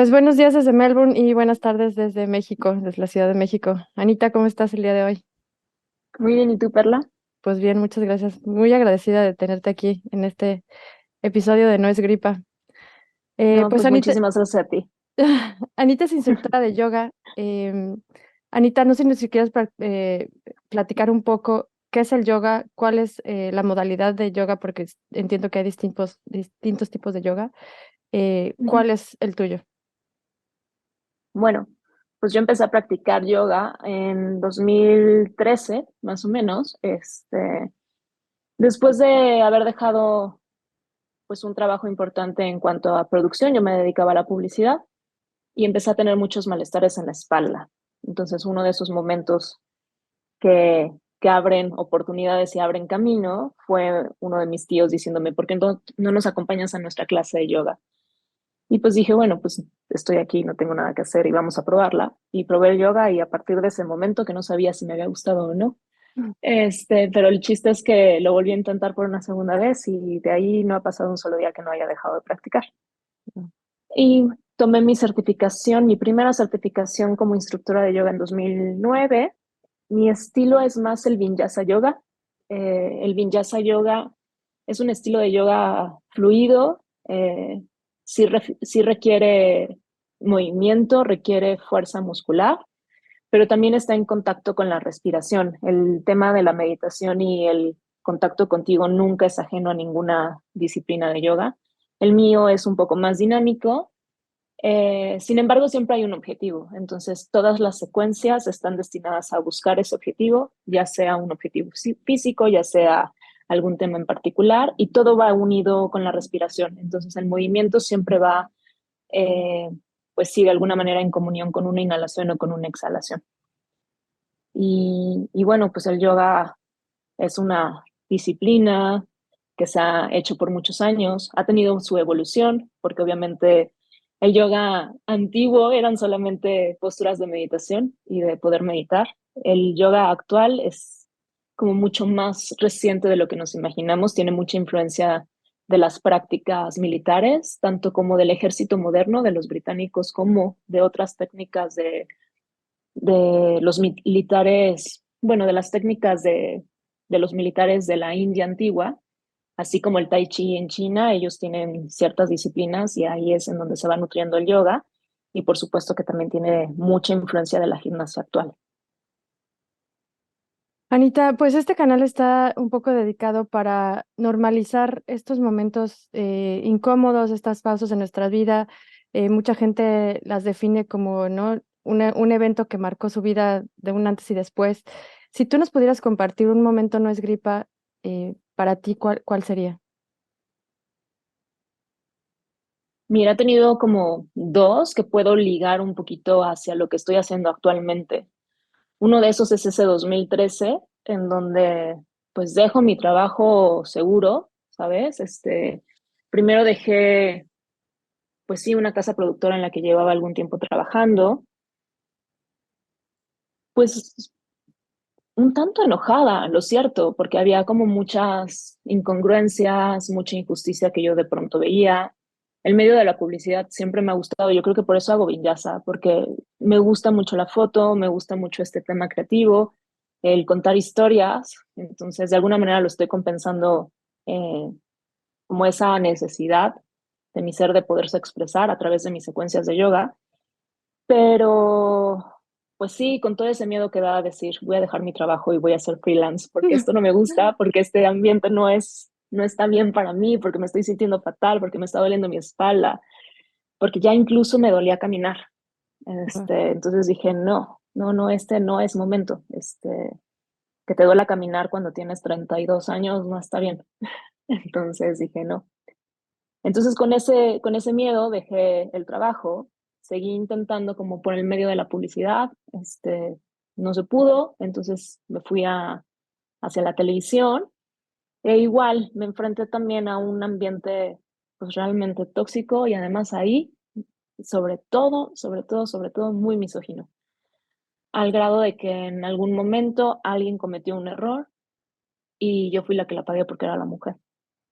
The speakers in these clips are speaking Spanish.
Pues buenos días desde Melbourne y buenas tardes desde México, desde la Ciudad de México. Anita, ¿cómo estás el día de hoy? Muy bien, ¿y tú, Perla? Pues bien, muchas gracias. Muy agradecida de tenerte aquí en este episodio de No es gripa. No, Pues pues Anita, muchísimas gracias a ti. Anita es instructora de yoga. Anita, no sé si quieres platicar un poco qué es el yoga, cuál es la modalidad de yoga, porque entiendo que hay distintos tipos de yoga. Ujú. ¿Cuál es el tuyo? Bueno, pues yo empecé a practicar yoga en 2013, más o menos, después de haber dejado pues un trabajo importante en cuanto a producción. Yo me dedicaba a la publicidad y empecé a tener muchos malestares en la espalda. Entonces, uno de esos momentos que abren oportunidades y abren camino fue uno de mis tíos diciéndome: ¿por qué no nos acompañas a nuestra clase de yoga? Y pues dije, bueno, pues estoy aquí, no tengo nada que hacer y vamos a probarla. Y probé el yoga y a partir de ese momento, que no sabía si me había gustado o no, pero el chiste es que lo volví a intentar por una segunda vez y de ahí no ha pasado un solo día que no haya dejado de practicar. Y tomé mi certificación, mi primera certificación como instructora de yoga en 2009. Mi estilo es más el Vinyasa Yoga. El Vinyasa Yoga es un estilo de yoga fluido. Sí requiere movimiento, requiere fuerza muscular, pero también está en contacto con la respiración. El tema de la meditación y el contacto contigo nunca es ajeno a ninguna disciplina de yoga. El mío es un poco más dinámico. Sin embargo, siempre hay un objetivo. Entonces, todas las secuencias están destinadas a buscar ese objetivo, ya sea un objetivo físico, ya sea algún tema en particular, y todo va unido con la respiración. Entonces, el movimiento siempre va, eh, pues sí, de alguna manera en comunión con una inhalación o con una exhalación. Y bueno, pues el yoga es una disciplina que se ha hecho por muchos años, ha tenido su evolución, porque obviamente el yoga antiguo eran solamente posturas de meditación y de poder meditar. El yoga actual es como mucho más reciente de lo que nos imaginamos, tiene mucha influencia de las prácticas militares, tanto como del ejército moderno de los británicos, como de otras técnicas de los militares, bueno, de las técnicas de los militares de la India antigua, así como el Tai Chi en China. Ellos tienen ciertas disciplinas y ahí es en donde se va nutriendo el yoga, y por supuesto que también tiene mucha influencia de la gimnasia actual. Anita, pues este canal está un poco dedicado para normalizar estos momentos incómodos, estas pausas en nuestra vida. Mucha gente las define como, ¿no? Un evento que marcó su vida de un antes y después. Si tú nos pudieras compartir un momento no es gripa, para ti, ¿cuál sería? Mira, he tenido como dos que puedo ligar un poquito hacia lo que estoy haciendo actualmente. Uno de esos es ese 2013, en donde pues dejo mi trabajo seguro, ¿sabes? Primero dejé, pues sí, una casa productora en la que llevaba algún tiempo trabajando, pues un tanto enojada, lo cierto, porque había como muchas incongruencias, mucha injusticia que yo de pronto veía. El medio de la publicidad siempre me ha gustado, yo creo que por eso hago Vinyasa, porque me gusta mucho la foto, me gusta mucho este tema creativo, el contar historias. Entonces de alguna manera lo estoy compensando, eh, como esa necesidad de mi ser de poderse expresar a través de mis secuencias de yoga. Pero, pues sí, con todo ese miedo que da a decir, voy a dejar mi trabajo y voy a ser freelance, porque esto no me gusta, porque este ambiente no está bien para mí, porque me estoy sintiendo fatal, porque me está doliendo mi espalda, porque ya incluso me dolía caminar. Entonces dije, no, no, no, este no es momento. Que te duela caminar cuando tienes 32 años no está bien. Entonces dije, no. Entonces con ese miedo dejé el trabajo, seguí intentando como por el medio de la publicidad. No se pudo, entonces me fui hacia la televisión, e igual me enfrenté también a un ambiente pues realmente tóxico, y además ahí, sobre todo muy misógino, al grado de que en algún momento alguien cometió un error y yo fui la que la pagué porque era la mujer.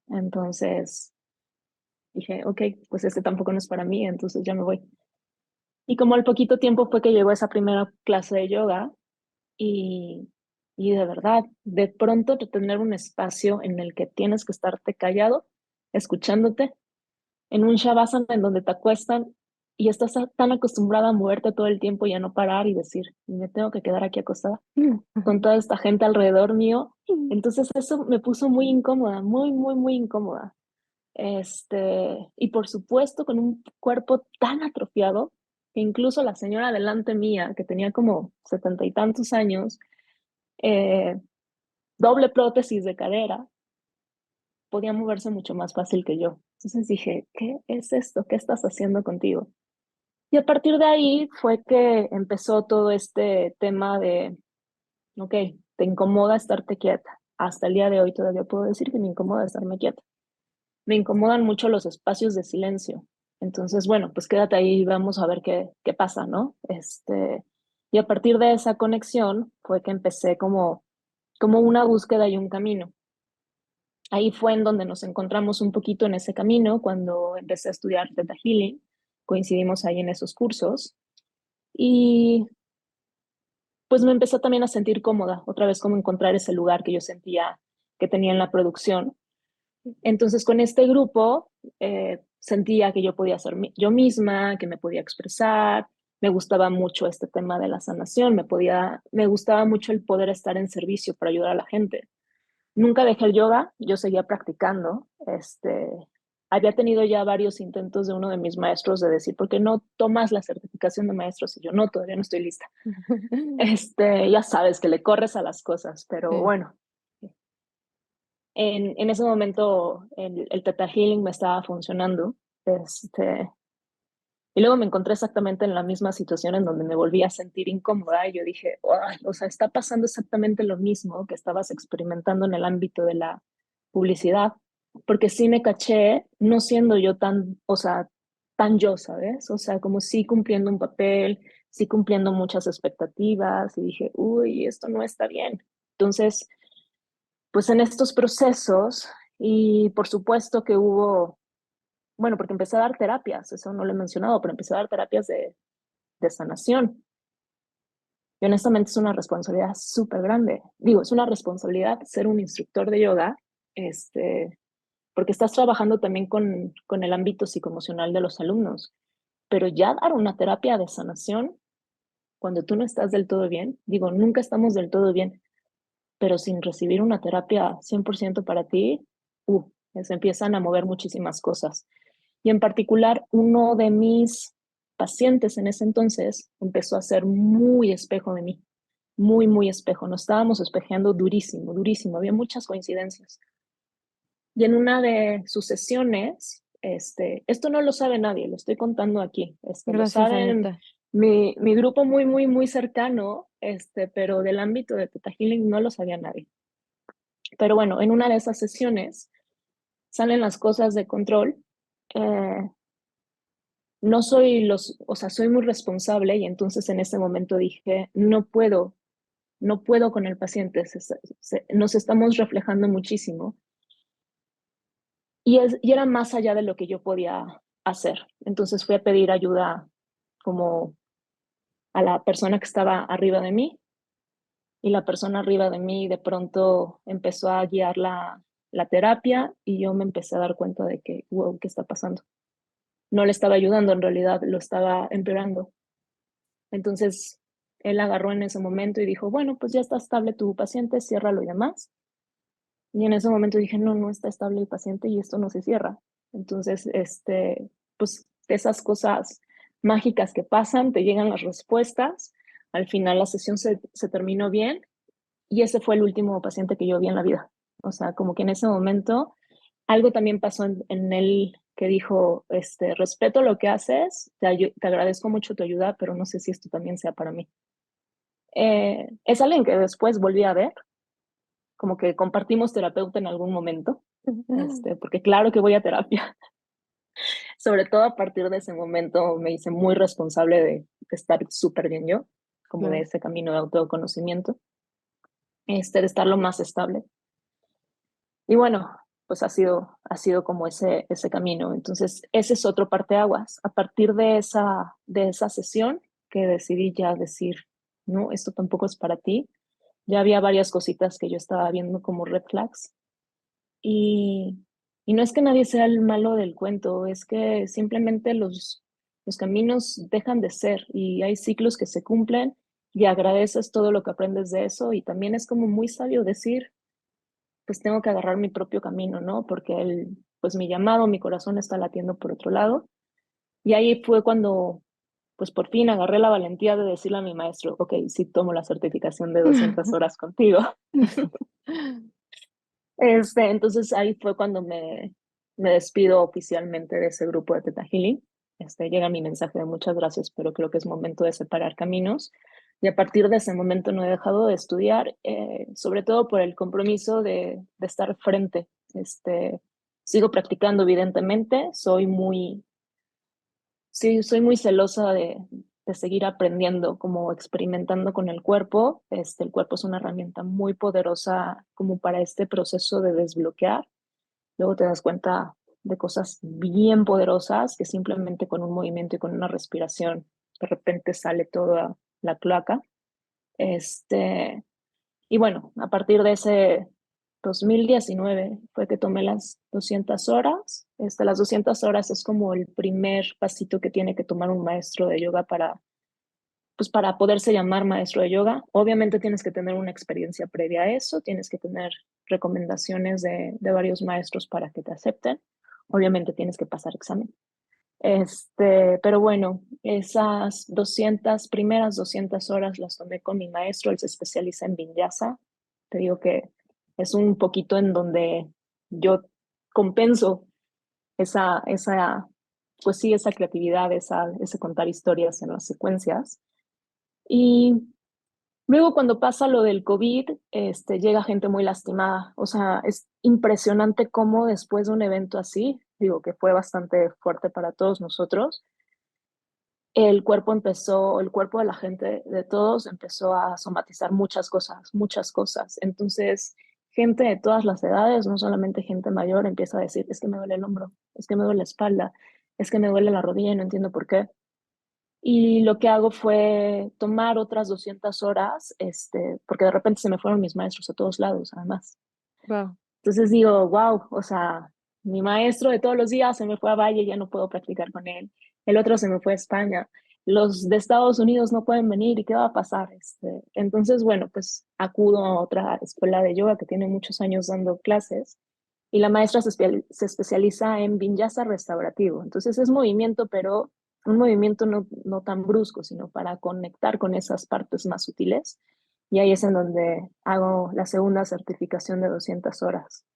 Entonces dije, ok, pues este tampoco no es para mí, entonces ya me voy. Y como al poquito tiempo fue que llegó esa primera clase de yoga y, y de verdad, de pronto de tener un espacio en el que tienes que estarte callado, escuchándote, en un shavasana en donde te acuestan y estás tan acostumbrada a moverte todo el tiempo y a no parar y decir, me tengo que quedar aquí acostada con toda esta gente alrededor mío. Entonces eso me puso muy incómoda, muy, muy, muy incómoda. Y por supuesto con un cuerpo tan atrofiado que incluso la señora delante mía, que tenía como 70 y tantos años, eh, doble prótesis de cadera, podía moverse mucho más fácil que yo. Entonces dije, ¿qué es esto? ¿Qué estás haciendo contigo? Y a partir de ahí fue que empezó todo este tema de, ok, te incomoda estarte quieta. Hasta el día de hoy todavía puedo decir que me incomoda estarme quieta. Me incomodan mucho los espacios de silencio. Entonces, bueno, pues quédate ahí y vamos a ver qué pasa, ¿no? Y a partir de esa conexión fue que empecé como una búsqueda y un camino. Ahí fue en donde nos encontramos un poquito en ese camino, cuando empecé a estudiar Theta Healing, coincidimos ahí en esos cursos y pues me empecé también a sentir cómoda, otra vez como encontrar ese lugar que yo sentía que tenía en la producción. Entonces con este grupo sentía que yo podía ser yo misma, que me podía expresar, me gustaba mucho este tema de la sanación, me gustaba mucho el poder estar en servicio para ayudar a la gente. Nunca dejé el yoga, yo seguía practicando. Había tenido ya varios intentos de uno de mis maestros de decir, ¿por qué no tomas la certificación de maestros? Y yo, no, todavía no estoy lista. Ya sabes que le corres a las cosas, pero Sí. bueno, en ese momento el Theta Healing me estaba funcionando. Y luego me encontré exactamente en la misma situación en donde me volví a sentir incómoda y yo dije, o sea, está pasando exactamente lo mismo que estabas experimentando en el ámbito de la publicidad, porque sí me caché no siendo yo tan, o sea, tan yo, ¿sabes? O sea, como sí cumpliendo un papel, sí cumpliendo muchas expectativas y dije, uy, esto no está bien. Entonces, pues en estos procesos y por supuesto que hubo, bueno, porque empecé a dar terapias, eso no lo he mencionado, pero empecé a dar terapias de sanación. Y honestamente es una responsabilidad súper grande. Digo, es una responsabilidad ser un instructor de yoga, porque estás trabajando también con el ámbito psicoemocional de los alumnos. Pero ya dar una terapia de sanación cuando tú no estás del todo bien, digo, nunca estamos del todo bien, pero sin recibir una terapia 100% para ti, se empiezan a mover muchísimas cosas. Y en particular, uno de mis pacientes en ese entonces empezó a ser muy espejo de mí, muy, muy espejo. Nos estábamos espejeando durísimo, durísimo. Había muchas coincidencias. Y en una de sus sesiones, esto no lo sabe nadie, lo estoy contando aquí. Lo Gracias, saben Anita. mi grupo muy, muy, muy cercano, pero del ámbito de Theta Healing no lo sabía nadie. Pero bueno, en una de esas sesiones salen las cosas de control. Eh, no soy o sea, soy muy responsable y entonces en ese momento dije, no puedo con el paciente, nos estamos reflejando muchísimo y era más allá de lo que yo podía hacer. Entonces fui a pedir ayuda como a la persona que estaba arriba de mí y la persona arriba de mí de pronto empezó a guiar la terapia y yo me empecé a dar cuenta de que, wow, ¿qué está pasando? No le estaba ayudando, en realidad lo estaba empeorando. Entonces, él agarró en ese momento y dijo, bueno, pues ya está estable tu paciente, ciérralo y demás. Y en ese momento dije, no, no está estable el paciente y esto no se cierra. Entonces, pues esas cosas mágicas que pasan, te llegan las respuestas. Al final la sesión se terminó bien y ese fue el último paciente que yo vi en la vida. O sea, como que en ese momento algo también pasó en él que dijo, respeto lo que haces, te agradezco mucho tu ayuda, pero no sé si esto también sea para mí. Es alguien que después volví a ver, como que compartimos terapeuta en algún momento, porque claro que voy a terapia. Sobre todo a partir de ese momento me hice muy responsable de estar súper bien yo, como de Claro. ese camino de autoconocimiento, de estar lo más estable. Y bueno, pues ha sido como ese camino. Entonces, ese es otro parteaguas. A partir de esa sesión que decidí ya decir, no, esto tampoco es para ti, ya había varias cositas que yo estaba viendo como red flags. Y, y no es que nadie sea el malo del cuento, es que simplemente los caminos dejan de ser y hay ciclos que se cumplen y agradeces todo lo que aprendes de eso y también es como muy sabio decir, pues tengo que agarrar mi propio camino, ¿no? Porque pues mi llamado, mi corazón está latiendo por otro lado. Y ahí fue cuando, pues por fin agarré la valentía de decirle a mi maestro, ok, sí tomo la certificación de 200 horas contigo. Entonces ahí fue cuando me despido oficialmente de ese grupo de Teta Healing. Llega mi mensaje de muchas gracias, pero creo que es momento de separar caminos. Y a partir de ese momento no he dejado de estudiar, sobre todo por el compromiso de estar frente. Sigo practicando, evidentemente, sí, soy muy celosa de seguir aprendiendo, como experimentando con el cuerpo. El cuerpo es una herramienta muy poderosa como para este proceso de desbloquear. Luego te das cuenta de cosas bien poderosas que simplemente con un movimiento y con una respiración de repente sale toda la cloaca. Este, y bueno, a partir de ese 2019 fue que tomé las 200 horas. Las 200 horas es como el primer pasito que tiene que tomar un maestro de yoga pues para poderse llamar maestro de yoga. Obviamente tienes que tener una experiencia previa a eso, tienes que tener recomendaciones de varios maestros para que te acepten. Obviamente tienes que pasar examen. Pero bueno, esas 200 primeras 200 horas las tomé con mi maestro, él se especializa en Vinyasa. Te digo que es un poquito en donde yo compenso pues sí, esa creatividad, ese contar historias en las secuencias. Y luego cuando pasa lo del COVID, llega gente muy lastimada. O sea, es impresionante cómo después de un evento así, digo que fue bastante fuerte para todos nosotros, el cuerpo de la gente, de todos, empezó a somatizar muchas cosas, muchas cosas. Entonces, gente de todas las edades, no solamente gente mayor, empieza a decir, es que me duele el hombro, es que me duele la espalda, es que me duele la rodilla y no entiendo por qué. Y lo que hago fue tomar otras 200 horas, porque de repente se me fueron mis maestros a todos lados, además. Wow. Entonces digo, wow, o sea, mi maestro de todos los días se me fue a Valle, ya no puedo practicar con él. El otro se me fue a España. Los de Estados Unidos no pueden venir, ¿y qué va a pasar? Entonces, bueno, pues acudo a otra escuela de yoga que tiene muchos años dando clases y la maestra se especializa en vinyasa restaurativo. Entonces es movimiento, pero un movimiento no tan brusco, sino para conectar con esas partes más sutiles. Y ahí es en donde hago la segunda certificación de 200 horas.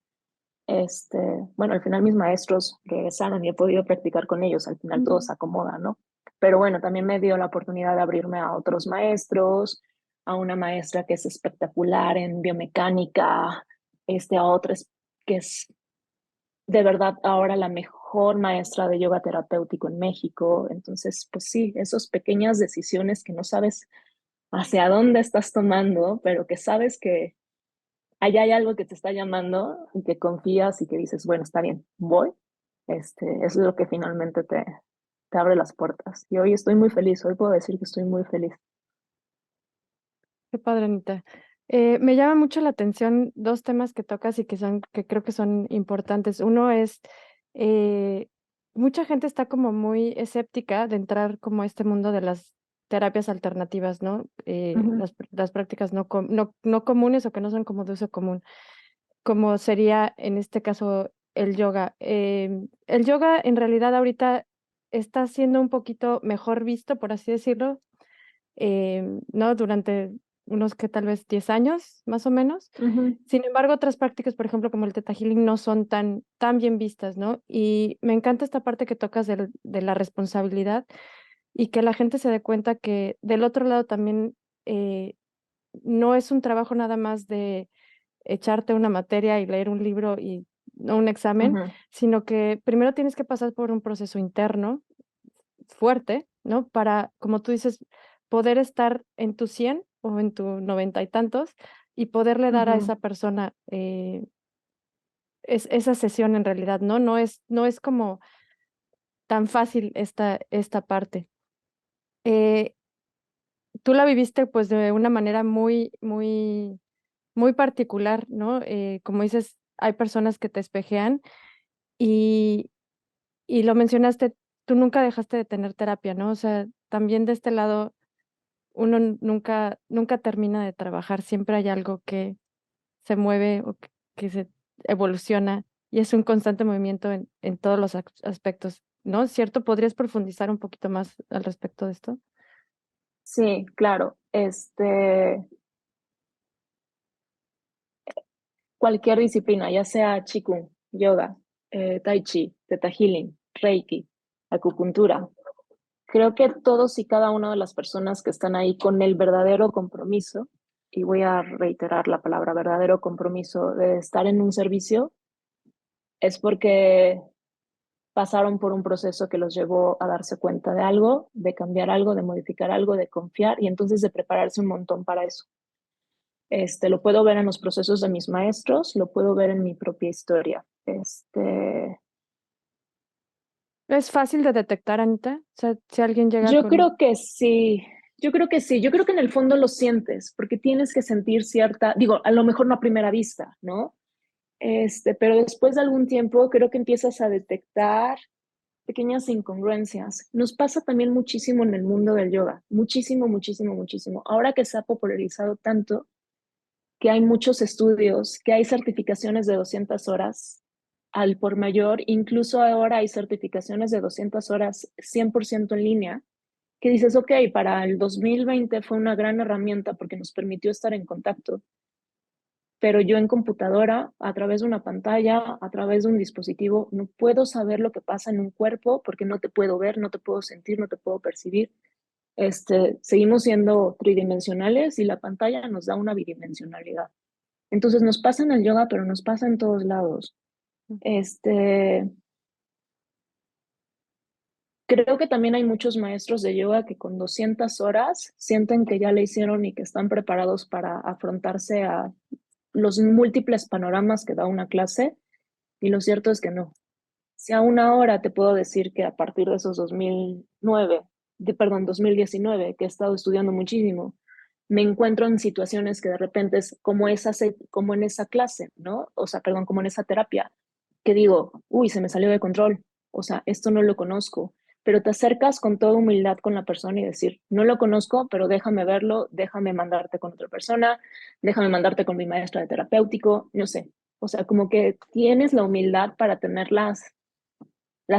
Bueno, al final mis maestros regresaron y he podido practicar con ellos, al final todo se acomoda, ¿no? Pero bueno, también me dio la oportunidad de abrirme a otros maestros, a una maestra que es espectacular en biomecánica, a otra que es de verdad ahora la mejor maestra de yoga terapéutico en México. Entonces, pues sí, esas pequeñas decisiones que no sabes hacia dónde estás tomando, pero que sabes que allá hay algo que te está llamando y que confías y que dices, bueno, está bien, voy. Es lo que finalmente te abre las puertas. Y hoy estoy muy feliz, hoy puedo decir que estoy muy feliz. Qué padre, Anita. Me llama mucho la atención dos temas que tocas y que creo que son importantes. Uno es, eh, mucha gente está como muy escéptica de entrar como a este mundo de las terapias alternativas, ¿no? Ujú, Las prácticas no comunes o que no son como de uso común, como sería en este caso el yoga. El yoga en realidad ahorita está siendo un poquito mejor visto, por así decirlo, ¿no? Durante unos que tal vez 10 años, más o menos. ujú, Sin embargo, otras prácticas, por ejemplo, como el Theta Healing, no son tan bien vistas, ¿no? Y me encanta esta parte que tocas de la responsabilidad y que la gente se dé cuenta que del otro lado también no es un trabajo nada más de echarte una materia y leer un libro y no un examen, ujú. sino que primero tienes que pasar por un proceso interno fuerte, ¿no? Para, como tú dices, poder estar en tu 100 o en tu 90 y tantos y poderle dar a Ujú, esa persona es esa sesión en realidad, ¿no? No es como tan fácil esta parte. Eh, Tú la viviste pues de una manera muy particular, ¿no? Como dices, hay personas que te espejean y, y lo mencionaste, tú nunca dejaste de tener terapia, ¿no? O sea, también de este lado, uno nunca termina de trabajar, siempre hay algo que se mueve o que se evoluciona y es un constante movimiento en todos los aspectos, ¿no? ¿Cierto? ¿Podrías profundizar un poquito más al respecto de esto? Sí, claro. Cualquier disciplina, ya sea Qigong, yoga, Tai Chi, Theta Healing, Reiki, acupuntura. Creo que todos y cada una de las personas que están ahí con el verdadero compromiso, y voy a reiterar la palabra verdadero compromiso de estar en un servicio, es porque pasaron por un proceso que los llevó a darse cuenta de algo, de cambiar algo, de modificar algo, de confiar y entonces de prepararse un montón para eso. Lo puedo ver en los procesos de mis maestros, lo puedo ver en mi propia historia. ¿Es fácil de detectar, Anita? O sea, si alguien llega Yo con... creo que sí, yo creo que sí, yo creo que en el fondo lo sientes, porque tienes que sentir cierta, digo, a lo mejor no a primera vista, ¿no? Pero después de algún tiempo creo que empiezas a detectar pequeñas incongruencias. Nos pasa también muchísimo en el mundo del yoga, muchísimo, muchísimo, muchísimo. Ahora que se ha popularizado tanto, que hay muchos estudios, que hay certificaciones de 200 horas al por mayor, incluso ahora hay certificaciones de 200 horas 100% en línea, que dices, ok, para el 2020 fue una gran herramienta porque nos permitió estar en contacto, pero yo en computadora, a través de una pantalla, a través de un dispositivo, no puedo saber lo que pasa en un cuerpo porque no te puedo ver, no te puedo sentir, no te puedo percibir. Seguimos siendo tridimensionales y la pantalla nos da una bidimensionalidad. Entonces nos pasa en el yoga, pero nos pasa en todos lados. Este, Creo que también hay muchos maestros de yoga que con 200 horas sienten que ya le hicieron y que están preparados para afrontarse a los múltiples panoramas que da una clase, y lo cierto es que no. Si a una hora te puedo decir que a partir de esos 2019, que he estado estudiando muchísimo, me encuentro en situaciones que de repente es como en esa clase, ¿no? O sea, perdón, como en esa terapia, que digo, uy, se me salió de control, o sea, esto no lo conozco, pero te acercas con toda humildad con la persona y decir, no lo conozco, pero déjame verlo, déjame mandarte con otra persona, déjame mandarte con mi maestra de terapéutico, no sé, o sea, como que tienes la humildad para tener las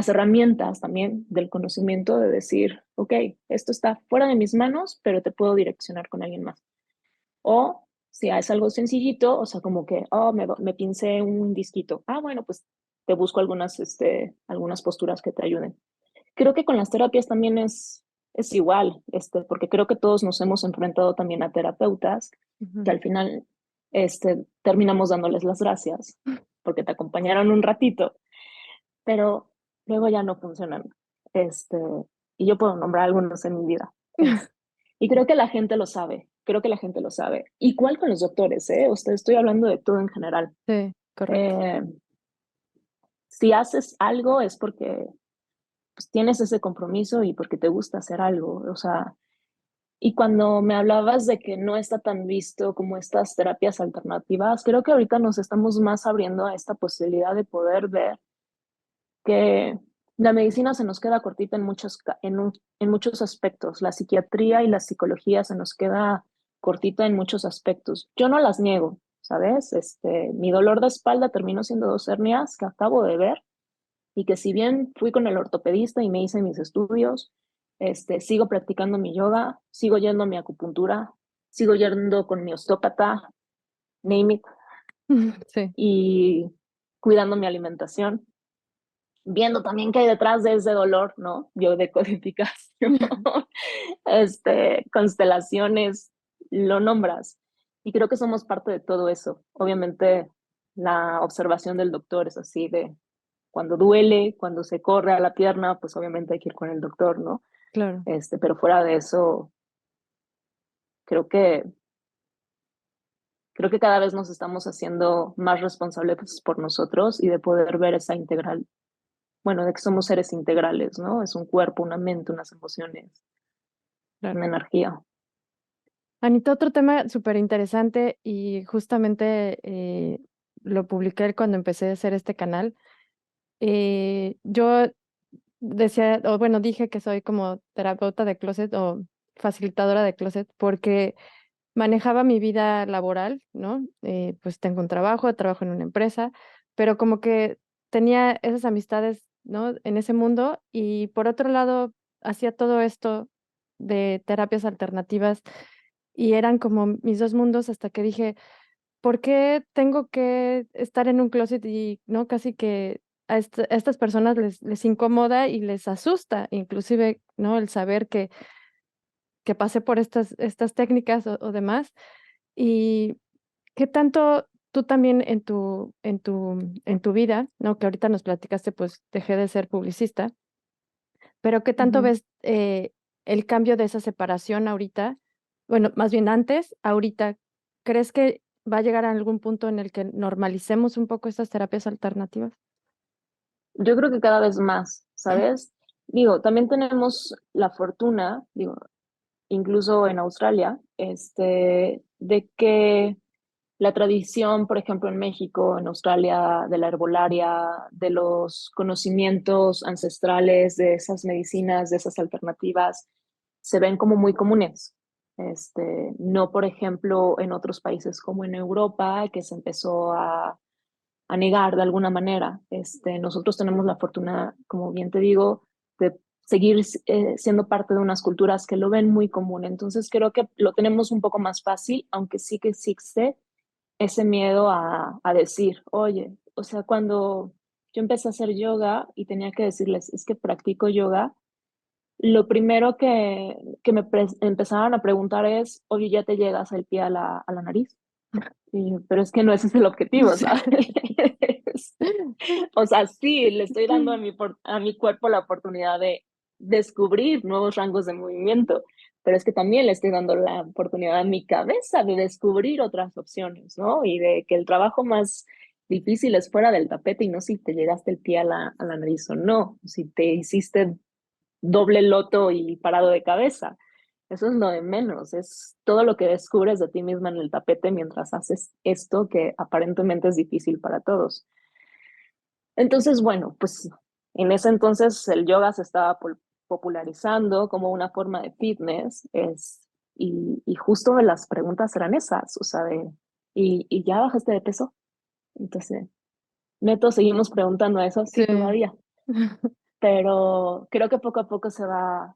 herramientas también del conocimiento de decir, ok, esto está fuera de mis manos, pero te puedo direccionar con alguien más. O si es algo sencillito, o sea, como que, oh, me pincé un disquito. Ah, bueno, pues te busco algunas posturas que te ayuden. Creo que con las terapias también es igual, porque creo que todos nos hemos enfrentado también a terapeutas que Ujú. al final terminamos dándoles las gracias porque te acompañaron un ratito, pero luego ya no funcionan. Este, y yo puedo nombrar algunos en mi vida. Y creo que la gente lo sabe, creo que la gente lo sabe. Igual con los doctores, ¿eh? O sea, estoy hablando de todo en general. Sí, correcto. Eh, si haces algo es porque pues, tienes ese compromiso y porque te gusta hacer algo. O sea, y cuando me hablabas de que no está tan visto como estas terapias alternativas, creo que ahorita nos estamos más abriendo a esta posibilidad de poder ver que la medicina se nos queda cortita en muchos aspectos. La psiquiatría y la psicología se nos queda cortita en muchos aspectos. Yo no las niego, ¿sabes? Mi dolor de espalda terminó siendo 2 hernias que acabo de ver y que si bien fui con el ortopedista y me hice mis estudios, sigo practicando mi yoga, sigo yendo a mi acupuntura, sigo yendo con mi osteópata, name it, Sí. y cuidando mi alimentación, viendo también qué hay detrás de ese dolor, ¿no? Biodecodificación, constelaciones, lo nombras. Y creo que somos parte de todo eso. Obviamente, la observación del doctor es así de cuando duele, cuando se corre a la pierna, pues obviamente hay que ir con el doctor, ¿no? Claro. Pero fuera de eso, creo que, Creo que cada vez nos estamos haciendo más responsables por nosotros y de poder ver esa integral, bueno, de que somos seres integrales, ¿no? Es un cuerpo, una mente, unas emociones, Claro. una energía. Anita, otro tema súper interesante y justamente lo publiqué cuando empecé a hacer este canal. Yo decía, o bueno, dije que soy como terapeuta de closet o facilitadora de closet porque manejaba mi vida laboral, ¿no? Pues tengo un trabajo, trabajo en una empresa, pero como que tenía esas amistades, ¿no? En ese mundo y por otro lado hacía todo esto de terapias alternativas y eran como mis dos mundos hasta que dije, ¿por qué tengo que estar en un closet y, ¿no? Casi que a estas personas les incomoda y les asusta, inclusive, ¿no? El saber que pasé por estas técnicas o demás. Y qué tanto tú también en tu vida, ¿no? Que ahorita nos platicaste, pues dejé de ser publicista, pero qué tanto Ujú. ves el cambio de esa separación ahorita, bueno, más bien antes, ahorita, ¿crees que va a llegar a algún punto en el que normalicemos un poco estas terapias alternativas? Yo creo que cada vez más, ¿sabes? Digo, también tenemos la fortuna, digo, incluso en Australia, de que la tradición, por ejemplo, en México, en Australia, de la herbolaria, de los conocimientos ancestrales, de esas medicinas, de esas alternativas, se ven como muy comunes. No, por ejemplo, en otros países como en Europa, que se empezó a negar de alguna manera. Nosotros tenemos la fortuna, como bien te digo, de seguir siendo parte de unas culturas que lo ven muy común. Entonces creo que lo tenemos un poco más fácil, aunque sí que existe ese miedo a decir, oye, o sea, cuando yo empecé a hacer yoga y tenía que decirles, es que practico yoga, lo primero que empezaron a preguntar es, oye, ¿ya te llegas el pie a la nariz? Y yo, pero es que no ese es el objetivo, Sí. ¿sabes? O sea, sí, le estoy dando a mi cuerpo la oportunidad de descubrir nuevos rangos de movimiento, pero es que también le estoy dando la oportunidad a mi cabeza de descubrir otras opciones, ¿no? Y de que el trabajo más difícil es fuera del tapete y no si te llegaste el pie a la nariz o no, si te hiciste doble loto y parado de cabeza. Eso es lo de menos, es todo lo que descubres de ti misma en el tapete mientras haces esto que aparentemente es difícil para todos. Entonces, bueno, pues en ese entonces el yoga se estaba popularizando como una forma de fitness, y justo las preguntas eran esas, o sea, ¿y ya bajaste de peso? Entonces, neto, seguimos preguntando eso, Sí. sí, todavía, pero creo que poco a poco se va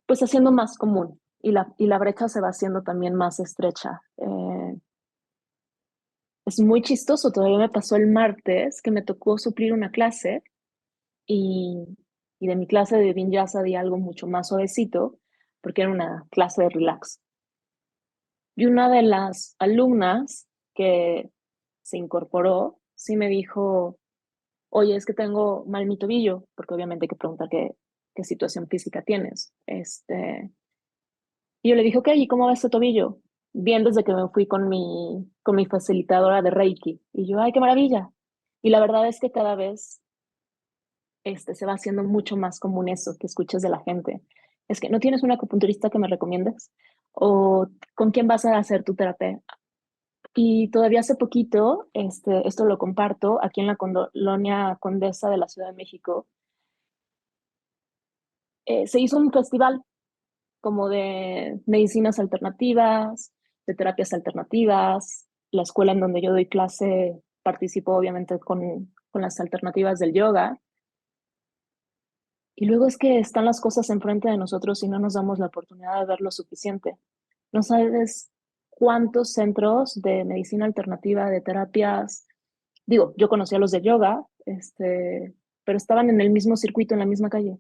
pues haciendo más común y la brecha se va haciendo también más estrecha. Es muy chistoso, todavía me pasó el martes que me tocó suplir una clase y, y de mi clase de Vinyasa di algo mucho más suavecito porque era una clase de relax. Y una de las alumnas que se incorporó sí me dijo, oye, es que tengo mal mi tobillo, porque obviamente hay que preguntar qué situación física tienes. Y yo le dije, ok, ¿y cómo va este tobillo? Bien desde que me fui con mi facilitadora de Reiki. Y yo, ay, qué maravilla. Y la verdad es que cada vez se va haciendo mucho más común eso que escuches de la gente. Es que no tienes un acupunturista que me recomiendes o con quién vas a hacer tu terapia. Y todavía hace poquito, esto lo comparto, aquí en la colonia Condesa de la Ciudad de México, se hizo un festival como de medicinas alternativas, de terapias alternativas. La escuela en donde yo doy clase participo obviamente con las alternativas del yoga. Y luego es que están las cosas enfrente de nosotros y no nos damos la oportunidad de ver lo suficiente. No sabes cuántos centros de medicina alternativa, de terapias, digo, yo conocía los de yoga, pero estaban en el mismo circuito, en la misma calle,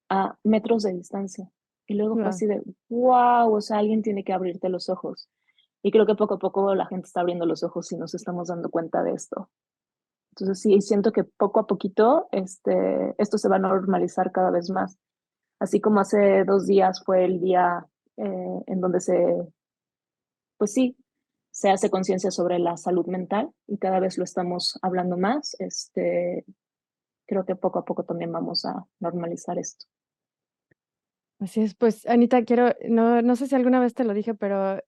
a metros de distancia. Y luego fue Wow. así de, wow, o sea, alguien tiene que abrirte los ojos. Y creo que poco a poco la gente está abriendo los ojos y nos estamos dando cuenta de esto. Entonces sí, siento que poco a poquito esto se va a normalizar cada vez más. Así como hace 2 días fue el día en donde se pues sí, se hace conciencia sobre la salud mental y cada vez lo estamos hablando más. Creo que poco a poco también vamos a normalizar esto. Así es, pues Anita, no sé si alguna vez te lo dije, pero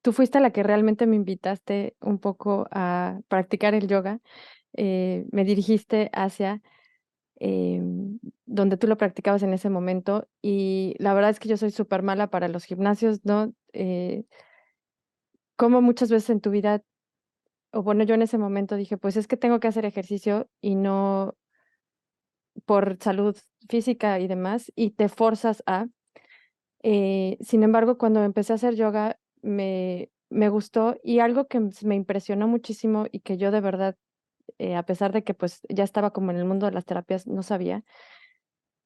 tú fuiste la que realmente me invitaste un poco a practicar el yoga. Me dirigiste hacia eh, donde tú lo practicabas en ese momento y la verdad es que yo soy súper mala para los gimnasios, ¿no? Como muchas veces en tu vida, o bueno, yo en ese momento dije, pues es que tengo que hacer ejercicio y no por salud física y demás, y te forzas a. Sin embargo, cuando empecé a hacer yoga, me gustó y algo que me impresionó muchísimo y que yo de verdad, a pesar de que pues ya estaba como en el mundo de las terapias, no sabía,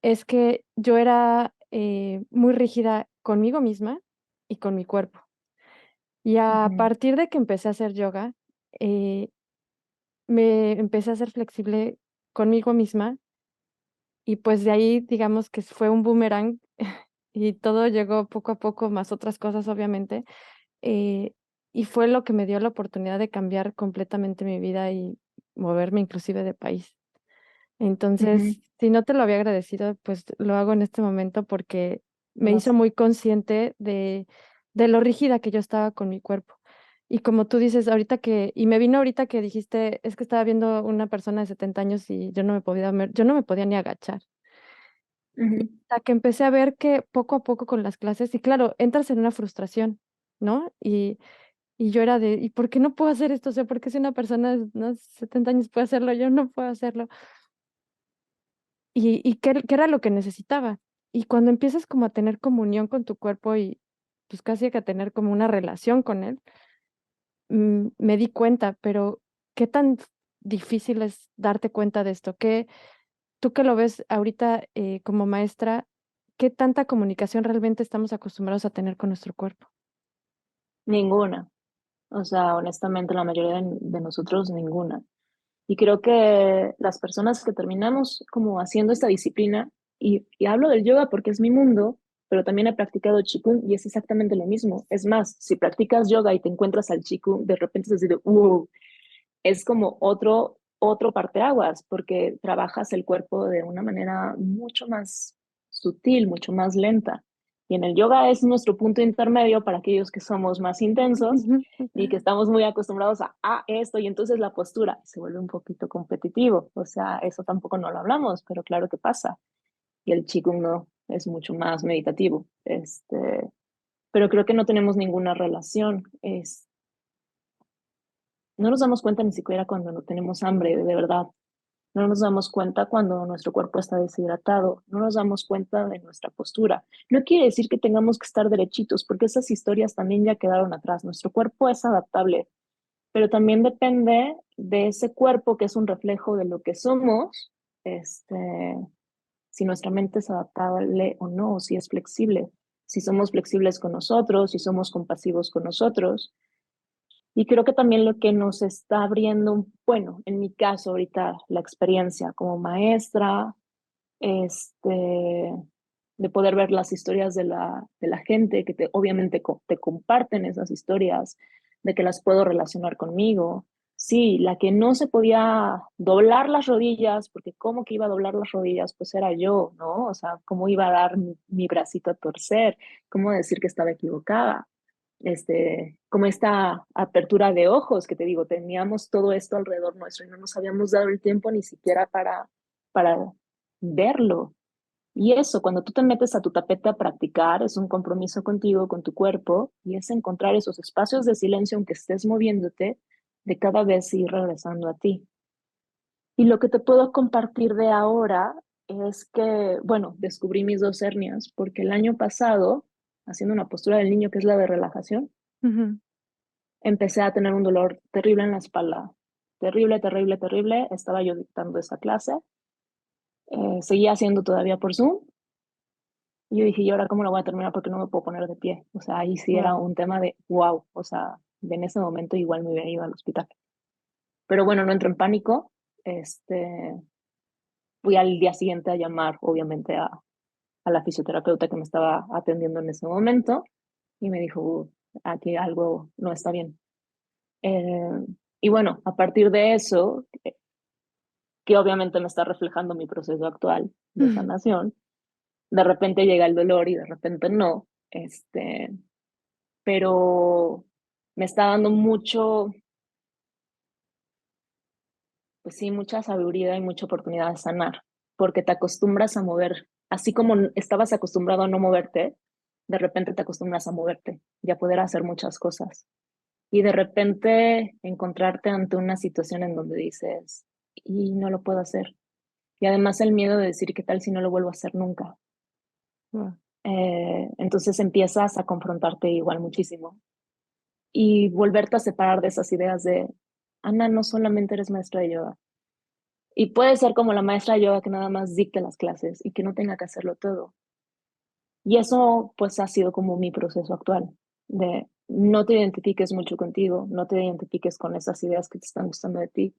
es que yo era muy rígida conmigo misma y con mi cuerpo. Y a Ujú, partir de que empecé a hacer yoga, eh, me empecé a ser flexible conmigo misma y pues de ahí digamos que fue un boomerang y todo llegó poco a poco, más otras cosas obviamente, eh, y fue lo que me dio la oportunidad de cambiar completamente mi vida y moverme inclusive de país. ujú. Entonces, si no te lo había agradecido, pues lo hago en este momento porque me hizo Gracias. muy consciente de lo rígida que yo estaba con mi cuerpo. Y como tú dices, y me vino ahorita que dijiste, es que estaba viendo una persona de 70 años y yo no me podía ni agachar. Ujú. Hasta que empecé a ver que poco a poco con las clases, y claro, entras en una frustración, ¿no? Y yo era ¿y por qué no puedo hacer esto? O sea, ¿por qué si una persona de ¿no? 70 años puede hacerlo, yo no puedo hacerlo? Y qué era lo que necesitaba. Y cuando empiezas como a tener comunión con tu cuerpo y pues casi que a tener como una relación con él, me di cuenta, pero qué tan difícil es darte cuenta de esto, que tú que lo ves ahorita como maestra, ¿qué tanta comunicación realmente estamos acostumbrados a tener con nuestro cuerpo? Ninguna. O sea, honestamente, la mayoría de nosotros, ninguna. Y creo que las personas que terminamos como haciendo esta disciplina, y hablo del yoga porque es mi mundo, pero también he practicado Qigong y es exactamente lo mismo. Es más, si practicas yoga y te encuentras al Qigong, de repente es así de, wow, es como otro parteaguas, porque trabajas el cuerpo de una manera mucho más sutil, mucho más lenta. Y en el yoga es nuestro punto intermedio para aquellos que somos más intensos y que estamos muy acostumbrados a esto, y entonces la postura se vuelve un poquito competitivo. O sea, eso tampoco no lo hablamos, pero claro que pasa. Y el Qigong no, es mucho más meditativo. Pero creo que no tenemos ninguna relación. No nos damos cuenta ni siquiera cuando no tenemos hambre, de verdad. No nos damos cuenta cuando nuestro cuerpo está deshidratado. No nos damos cuenta de nuestra postura. No quiere decir que tengamos que estar derechitos, porque esas historias también ya quedaron atrás. Nuestro cuerpo es adaptable, pero también depende de ese cuerpo que es un reflejo de lo que somos, si nuestra mente es adaptable o no, si es flexible, si somos flexibles con nosotros, si somos compasivos con nosotros. Y creo que también lo que nos está abriendo, bueno, en mi caso ahorita, la experiencia como maestra, este, de poder ver las historias de la gente que obviamente te comparten esas historias, de que las puedo relacionar conmigo. Sí, la que no se podía doblar las rodillas, porque cómo que iba a doblar las rodillas, pues era yo, ¿no? O sea, cómo iba a dar mi bracito a torcer, cómo decir que estaba equivocada, como esta apertura de ojos que te digo, teníamos todo esto alrededor nuestro y no nos habíamos dado el tiempo ni siquiera para verlo. Y eso, cuando tú te metes a tu tapete a practicar, es un compromiso contigo, con tu cuerpo, y es encontrar esos espacios de silencio, aunque estés moviéndote, de cada vez ir regresando a ti. Y lo que te puedo compartir de ahora es que, bueno, descubrí mis dos hernias, porque el año pasado, haciendo una postura del niño, que es la de relajación, Ujú. empecé a tener un dolor terrible en la espalda. Terrible, terrible, terrible. Estaba yo dictando esa clase. Seguía haciendo todavía por Zoom. Y yo dije, ¿y ahora cómo lo voy a terminar? Porque no me puedo poner de pie. O sea, ahí sí era Wow. un tema de wow. O sea, en ese momento igual me hubiera ido al hospital. Pero bueno, no entro en pánico. Este, Fui al día siguiente a llamar, obviamente, a la fisioterapeuta que me estaba atendiendo en ese momento. y me dijo, aquí algo no está bien. Eh, y bueno, a partir de eso, que obviamente me está reflejando mi proceso actual de sanación, de repente llega el dolor y de repente no, pero me está dando mucho, pues sí, mucha sabiduría y mucha oportunidad de sanar, porque te acostumbras a mover, así como estabas acostumbrado a no moverte, de repente te acostumbras a moverte y a poder hacer muchas cosas. Y de repente encontrarte ante una situación en donde dices, y no lo puedo hacer. Y además el miedo de decir, ¿qué tal si no lo vuelvo a hacer nunca? Wow. Entonces empiezas a confrontarte igual muchísimo y volverte a separar de esas ideas de, Ana, no solamente eres maestra de yoga. Y puede ser como la maestra de yoga que nada más dicte las clases y que no tenga que hacerlo todo. Y eso pues ha sido como mi proceso actual, de no te identifiques mucho contigo, no te identifiques con esas ideas que te están gustando de ti,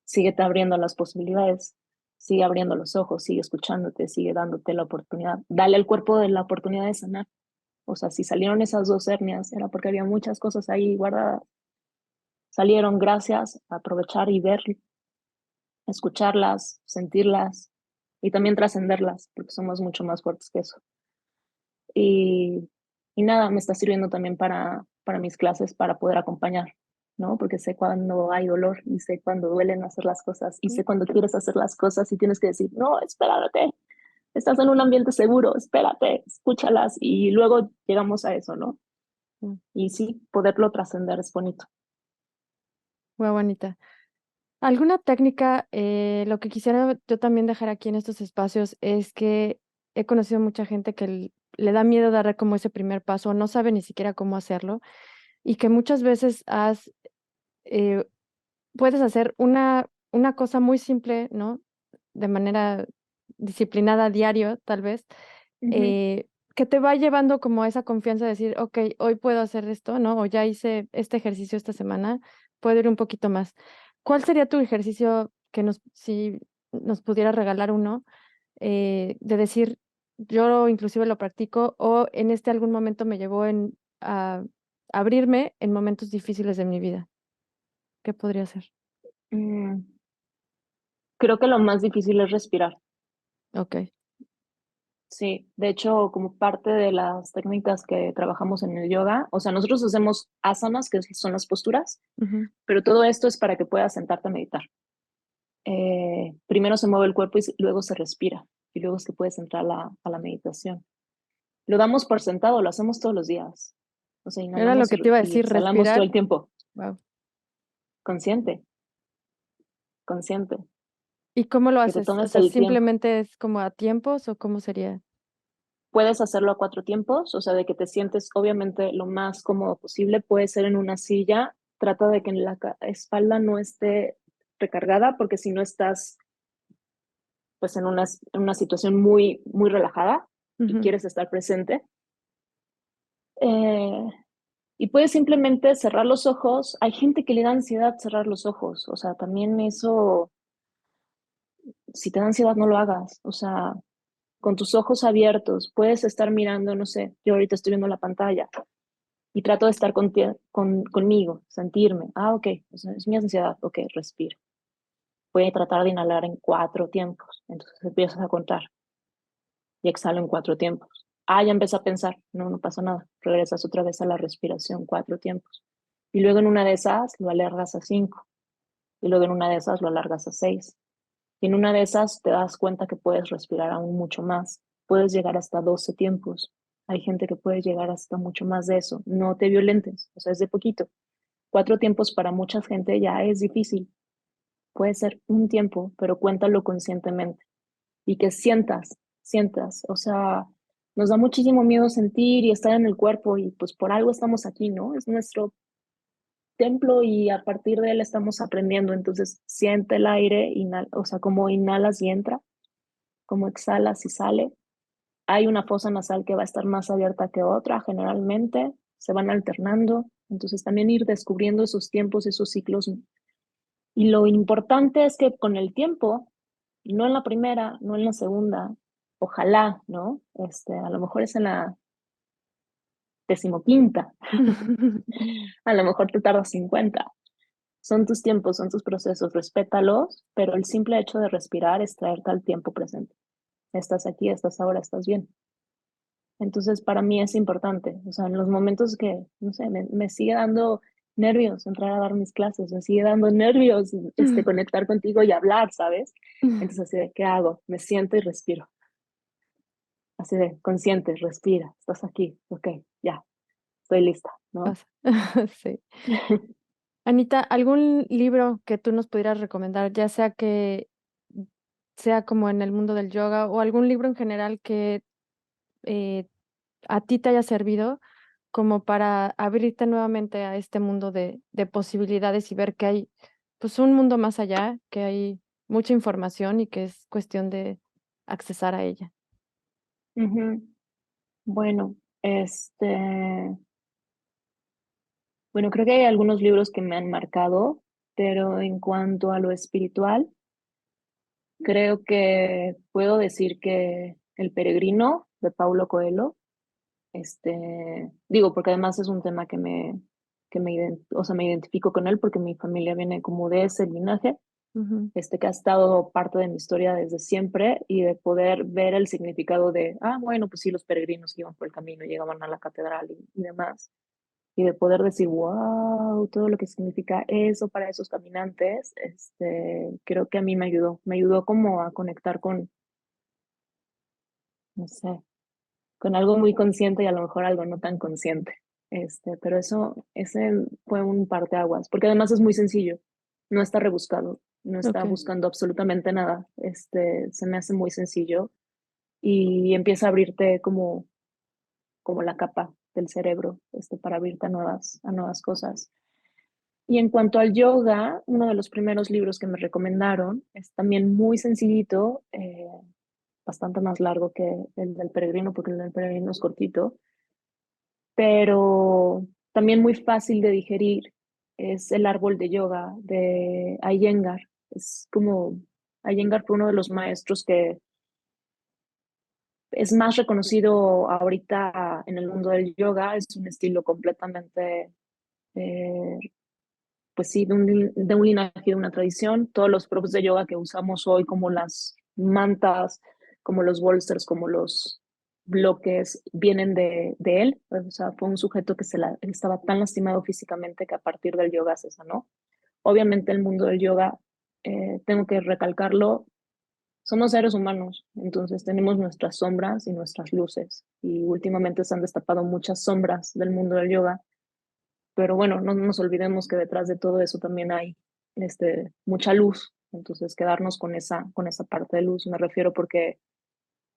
síguete abriendo las posibilidades, sigue abriendo los ojos, sigue escuchándote, sigue dándote la oportunidad, dale al cuerpo de la oportunidad de sanar. O sea, si salieron esas dos hernias, era porque había muchas cosas ahí guardadas. Salieron gracias a aprovechar y ver, escucharlas, sentirlas y también trascenderlas, porque somos mucho más fuertes que eso. Y, y nada, me está sirviendo también para mis clases, para poder acompañar, ¿no? Porque sé cuando hay dolor y sé cuando duelen hacer las cosas y sé cuando quieres hacer las cosas y tienes que decir, no, espérate, estás en un ambiente seguro, espérate, escúchalas y luego llegamos a eso, ¿no? Y sí, poderlo trascender es bonito. Muy bonita. ¿Alguna técnica? Lo que quisiera yo también dejar aquí en estos espacios es que he conocido mucha gente que le da miedo dar como ese primer paso, no sabe ni siquiera cómo hacerlo y que muchas veces eh, puedes hacer una cosa muy simple, ¿no? De manera disciplinada, diario, tal vez, Ujú. eh, que te va llevando como a esa confianza de decir, ok, hoy puedo hacer esto, ¿no? O ya hice este ejercicio esta semana, puedo ir un poquito más. ¿Cuál sería tu ejercicio que si nos pudiera regalar uno, de decir, yo inclusive lo practico o en este algún momento me llevó a abrirme en momentos difíciles de mi vida? ¿Qué podría ser? Mm, Creo que lo más difícil es respirar. Ok. Sí, de hecho, como parte de las técnicas que trabajamos en el yoga, o sea, nosotros hacemos asanas, que son las posturas, Ujú. pero todo esto es para que puedas sentarte a meditar. Primero se mueve el cuerpo y luego se respira, y luego es que puedes entrar a la meditación. Lo damos por sentado, lo hacemos todos los días. O sea, Era lo inhalamos que te iba a y decir, exhalamos todo respirar. el tiempo, Wow. consciente, consciente, ¿Y cómo lo que te haces? O tomes sea, el tiempo. ¿simplemente es como a tiempos o cómo sería? Puedes hacerlo a cuatro tiempos, o sea, de que te sientes obviamente lo más cómodo posible. Puede ser en una silla. Trata de que en la espalda no esté recargada, porque si no estás pues en una situación muy, muy relajada y Ujú. quieres estar presente. Eh, y puedes simplemente cerrar los ojos. Hay gente que le da ansiedad cerrar los ojos. O sea, también eso, si te da ansiedad, no lo hagas. O sea, con tus ojos abiertos, puedes estar mirando, no sé, yo ahorita estoy viendo la pantalla y trato de estar conmigo, sentirme. Ah, ok, o sea, es mi ansiedad, ok, respiro. Voy a tratar de inhalar en cuatro tiempos. Entonces empiezas a contar y exhalo en cuatro tiempos. Ah, ya empecé a pensar, no, no pasa nada. Regresas otra vez a la respiración, cuatro tiempos. Y luego en una de esas lo alargas a cinco. Y luego en una de esas lo alargas a seis. Y en una de esas te das cuenta que puedes respirar aún mucho más. Puedes llegar hasta 12 tiempos. Hay gente que puede llegar hasta mucho más de eso. No te violentes, o sea, es de poquito. Cuatro tiempos para mucha gente ya es difícil. Puede ser un tiempo, pero cuéntalo conscientemente y que sientas. O sea, nos da muchísimo miedo sentir y estar en el cuerpo y pues por algo estamos aquí, ¿no? Es nuestro templo y a partir de él estamos aprendiendo. Entonces, siente el aire, o sea, como inhalas y entra, como exhalas y sale. Hay una fosa nasal que va a estar más abierta que otra, generalmente se van alternando. Entonces, también ir descubriendo esos tiempos, esos ciclos. Y lo importante es que con el tiempo, no en la primera, no en la segunda, ojalá, ¿no? A lo mejor es en la 15ª. A lo mejor te tardas 50. Son tus tiempos, son tus procesos, respétalos, pero el simple hecho de respirar es traerte al tiempo presente. Estás aquí, estás ahora, estás bien. Entonces, para mí es importante, o sea, en los momentos que, no sé, me sigue dando nervios entrar a dar mis clases, me sigue dando nervios conectar contigo y hablar, ¿sabes? Entonces, así de, ¿qué hago? Me siento y respiro. Así de, consciente, respira, estás aquí, ok, ya, estoy lista, ¿no? Pasa. Sí. Anita, ¿algún libro que tú nos pudieras recomendar, ya sea que sea como en el mundo del yoga o algún libro en general que eh, a ti te haya servido como para abrirte nuevamente a este mundo de posibilidades y ver que hay pues un mundo más allá, que hay mucha información y que es cuestión de accesar a ella? Ujú. Bueno, bueno, creo que hay algunos libros que me han marcado, pero en cuanto a lo espiritual, creo que puedo decir que El Peregrino de Paulo Coelho, digo, porque además es un tema o sea, me identifico con él porque mi familia viene como de ese linaje, Ujú. que ha estado parte de mi historia desde siempre y de poder ver el significado de, bueno, pues sí, los peregrinos que iban por el camino, llegaban a la catedral y demás y de poder decir, wow, todo lo que significa eso para esos caminantes, creo que a mí me ayudó como a conectar con, no sé, con algo muy consciente y a lo mejor algo no tan consciente. Pero ese fue un parteaguas, porque además es muy sencillo, no está rebuscado, no está Ok, buscando absolutamente nada, se me hace muy sencillo y empieza a abrirte como la capa del cerebro, para abrirte a nuevas cosas. Y en cuanto al yoga, uno de los primeros libros que me recomendaron es también muy sencillito, bastante más largo que el del peregrino, porque el del peregrino es cortito, pero también muy fácil de digerir. Es El árbol de yoga de Iyengar. Es como Iyengar fue uno de los maestros que es más reconocido ahorita en el mundo del yoga. Es un estilo completamente eh, pues sí, de un linaje, de una tradición. Todos los props de yoga que usamos hoy, como las mantas, como los bolsters, como los bloques, vienen de él. O sea, fue un sujeto que estaba tan lastimado físicamente que a partir del yoga se sanó. Obviamente el mundo del yoga, tengo que recalcarlo, somos seres humanos, entonces tenemos nuestras sombras y nuestras luces. Y últimamente se han destapado muchas sombras del mundo del yoga, pero bueno, no nos olvidemos que detrás de todo eso también hay mucha luz. Entonces, quedarnos con esa parte de luz, me refiero porque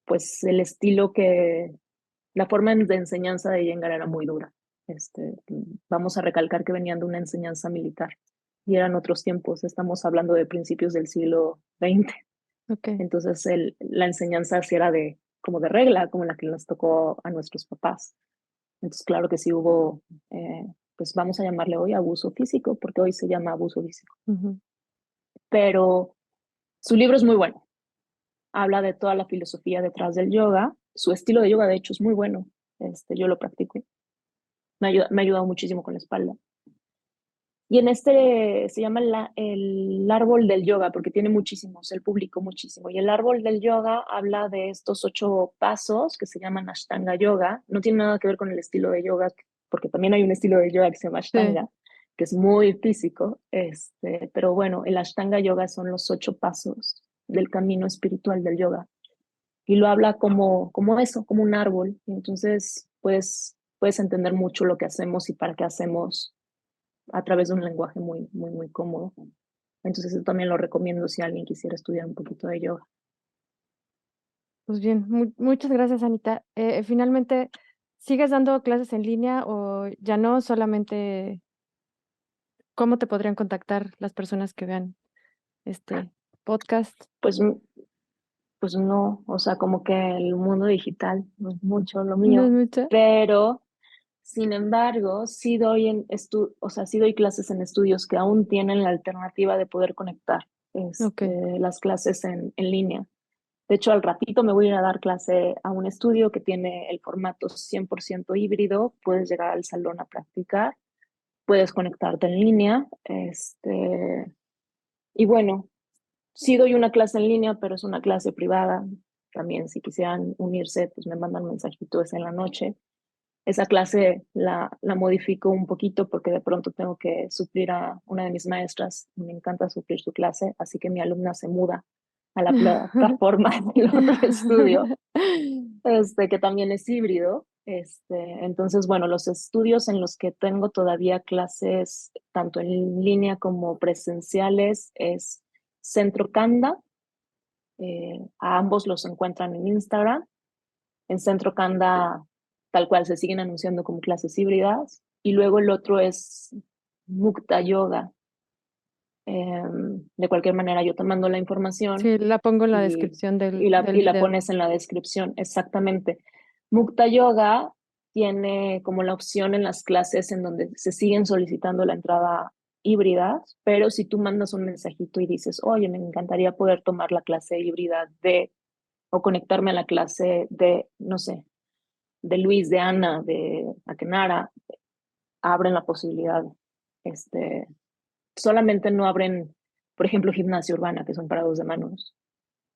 pues el estilo la forma de enseñanza de Iyengar era muy dura. Vamos a recalcar que venían de una enseñanza militar y eran otros tiempos, estamos hablando de principios del siglo XX. ok. Entonces, la enseñanza sí era como de regla, como la que nos tocó a nuestros papás. Entonces, claro que sí hubo, pues vamos a llamarle hoy abuso físico, porque hoy se llama abuso físico. Ujú. Pero su libro es muy bueno. Habla de toda la filosofía detrás del yoga. Su estilo de yoga, de hecho, es muy bueno. Yo lo practico. Me ha ayudado muchísimo con la espalda. Y en se llama el árbol del yoga, porque tiene muchísimos, él publicó muchísimo. Y el árbol del yoga habla de estos 8 pasos que se llaman Ashtanga Yoga. No tiene nada que ver con el estilo de yoga, porque también hay un estilo de yoga que se llama Sí. Ashtanga, que es muy físico. Pero bueno, el Ashtanga Yoga son los 8 pasos del camino espiritual del yoga. Y lo habla como eso, como un árbol. Y entonces, pues, puedes entender mucho lo que hacemos y para qué hacemos a través de un lenguaje muy, muy, muy cómodo. Entonces, eso también lo recomiendo si alguien quisiera estudiar un poquito de yoga. Pues bien, muchas gracias, Anita. Finalmente, ¿sigues dando clases en línea o ya no? Solamente, ¿cómo te podrían contactar las personas que vean este podcast? Pues, pues no, o sea, como que el mundo digital no es mucho lo ¿No es mío, mucho? pero sin embargo, o sea, sí doy clases en estudios que aún tienen la alternativa de poder conectar Ok. las clases en línea. De hecho, al ratito me voy a ir a dar clase a un estudio que tiene el formato 100% híbrido. Puedes llegar al salón a practicar, puedes conectarte en línea. Y bueno, sí doy una clase en línea, pero es una clase privada. También si quisieran unirse, pues me mandan mensajito, es en la noche. Esa clase la modifico un poquito porque de pronto tengo que suplir a una de mis maestras. Me encanta suplir su clase, así que mi alumna se muda a la plataforma del otro estudio, que también es híbrido. Entonces, bueno, los estudios en los que tengo todavía clases, tanto en línea como presenciales, es Centro Canda. A ambos los encuentran en Instagram. En Centro Canda, tal cual, se siguen anunciando como clases híbridas. Y luego el otro es Mukta Yoga. De cualquier manera, yo te mando la información Sí, la pongo en la y, descripción y, la, del y la video. pones en la descripción. Exactamente. Mukta Yoga tiene como la opción en las clases en donde se siguen solicitando la entrada híbrida, pero si tú mandas un mensajito y dices, oye, me encantaría poder tomar la clase híbrida o conectarme a la clase de, no sé, de Luis, de Ana, de Akenara, abren la posibilidad. Este, Solamente no abren, por ejemplo, gimnasia urbana, que son parados de manos,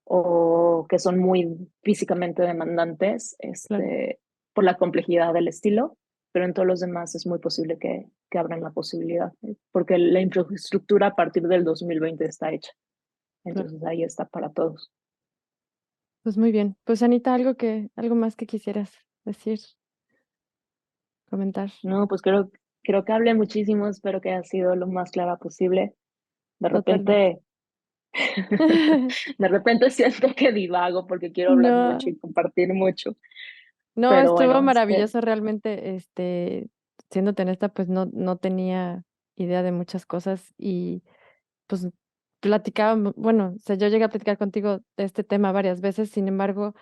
o que son muy físicamente demandantes, Claro. por la complejidad del estilo, pero en todos los demás es muy posible que abran la posibilidad, porque la infraestructura a partir del 2020 está hecha. Claro. Entonces ahí está para todos. Pues muy bien. Pues Anita, algo más que quisieras decir, comentar. No, pues creo que hablé muchísimo, espero que haya sido lo más clara posible. De Totalmente. repente, de repente siento que divago porque quiero hablar mucho No, y compartir mucho, no, pero estuvo bueno, maravilloso realmente, siéndote honesta, pues no tenía idea de muchas cosas y pues platicábamos, bueno, o sea, yo llegué a platicar contigo de este tema varias veces, sin embargo,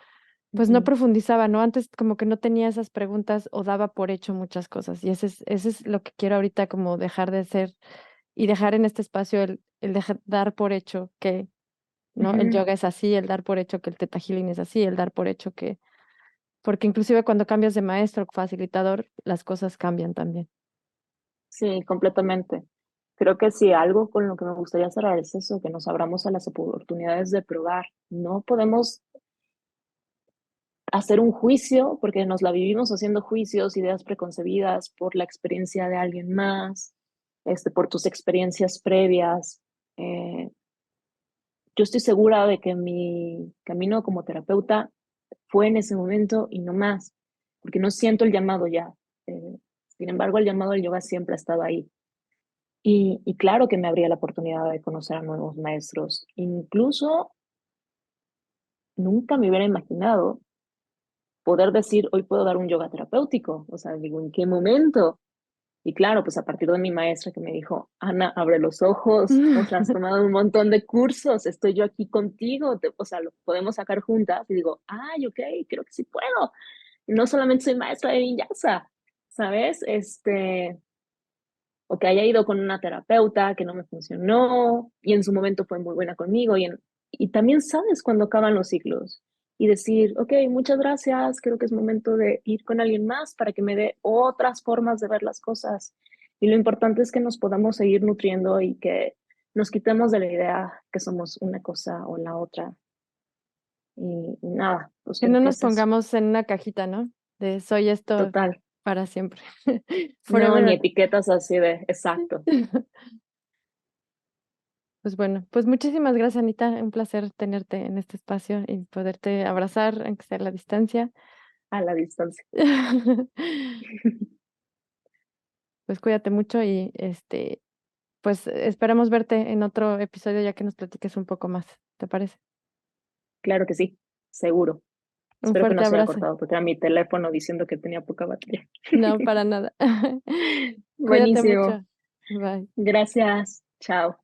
pues no ujú, profundizaba, ¿no? Antes como que no tenía esas preguntas o daba por hecho muchas cosas y ese es lo que quiero ahorita como dejar de ser y dejar en este espacio el dar por hecho que, ¿no? El ujú. yoga es así, el dar por hecho que el Theta Healing es así, el dar por hecho que, porque inclusive cuando cambias de maestro o facilitador, las cosas cambian también. Sí, completamente. Creo que sí, algo con lo que me gustaría cerrar es eso, que nos abramos a las oportunidades de probar. No podemos hacer un juicio porque nos la vivimos haciendo juicios, ideas preconcebidas por la experiencia de alguien más, por tus experiencias previas. Eh, yo estoy segura de que mi camino como terapeuta fue en ese momento y no más, porque no siento el llamado ya. Sin embargo, el llamado al yoga siempre ha estado ahí. Y claro que me abría la oportunidad de conocer a nuevos maestros. Incluso nunca me hubiera imaginado poder decir, hoy puedo dar un yoga terapéutico. O sea, digo, ¿en qué momento? Y claro, pues a partir de mi maestra que me dijo, Ana, abre los ojos, o sea, has tomado un montón de cursos, estoy yo aquí contigo, o sea, lo podemos sacar juntas. Y digo, ay, ok, creo que sí puedo. Y no solamente soy maestra de vinyasa, ¿sabes? O que haya ido con una terapeuta que no me funcionó y en su momento fue muy buena conmigo. Y también sabes cuando acaban los ciclos y decir, ok, muchas gracias, creo que es momento de ir con alguien más para que me dé otras formas de ver las cosas. Y lo importante es que nos podamos seguir nutriendo y que nos quitemos de la idea que somos una cosa o la otra. Y nada, pues Que no creo que nos es eso. pongamos en una cajita, ¿no? De soy esto Total. para siempre. No, Forever ni and etiquetas así de exacto. ever. Pues bueno, pues muchísimas gracias, Anita. Un placer tenerte en este espacio y poderte abrazar, aunque sea a la distancia. A la distancia. Pues cuídate mucho y pues esperamos verte en otro episodio ya que nos platiques un poco más. ¿Te parece? Claro que sí, seguro. Un Espero que fuerte no se haya abrazo. cortado porque era mi teléfono diciendo que tenía poca batería. No, para nada. Cuídate Buenísimo. mucho. Bye. Gracias. Chao.